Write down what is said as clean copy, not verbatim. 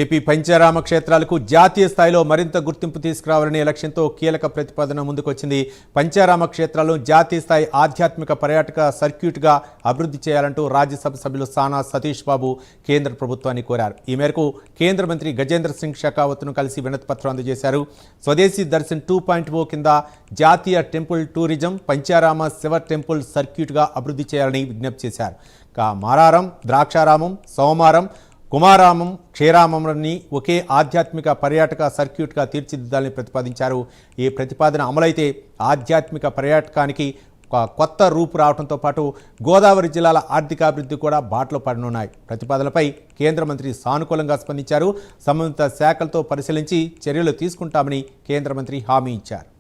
AP Pancharama క్షేత్రాలకు జాతీయ స్థాయిలో మరింత గుర్తింపు తీసుకురావాలనే లక్ష్యంతో కీలక ప్రతిపాదన ముందుకొచ్చింది. పంచారామ క్షేత్రాలను జాతీయ స్థాయి ఆధ్యాత్మిక పర్యాటక సర్క్యూట్గా అభివృద్ధి చేయాలంటూ రాజ్యసభ సభ్యులు సానా సతీష్ బాబు కేంద్ర ప్రభుత్వాన్ని కోరారు. ఈ మేరకు కేంద్ర మంత్రి గజేంద్ర సింగ్ షెకావత్ను కలిసి వినతిపత్రం అందజేశారు. స్వదేశీ దర్శన్ 2.0 కింద జాతీయ temple tourism Pancharama Shiva temple సర్క్యూట్గా అభివృద్ధి చేయాలని విజ్ఞప్తి చేశారు. మారారం, ద్రాక్షారామం, సోమారం, కుమారామం, క్షీరామంని ఒకే ఆధ్యాత్మిక పర్యాటక సర్క్యూట్గా తీర్చిదిద్దాలని ప్రతిపాదించారు. ఈ ప్రతిపాదన అమలైతే ఆధ్యాత్మిక పర్యాటకానికి ఒక కొత్త రూపు రావడంతో పాటు గోదావరి జిల్లాల ఆర్థికాభివృద్ధి కూడా బాటలో పడనున్నాయి. ప్రతిపాదనపై కేంద్ర మంత్రి సానుకూలంగా స్పందించారు. సంబంధిత శాఖలతో పరిశీలించి చర్యలు తీసుకుంటామని కేంద్ర మంత్రి హామీ ఇచ్చారు.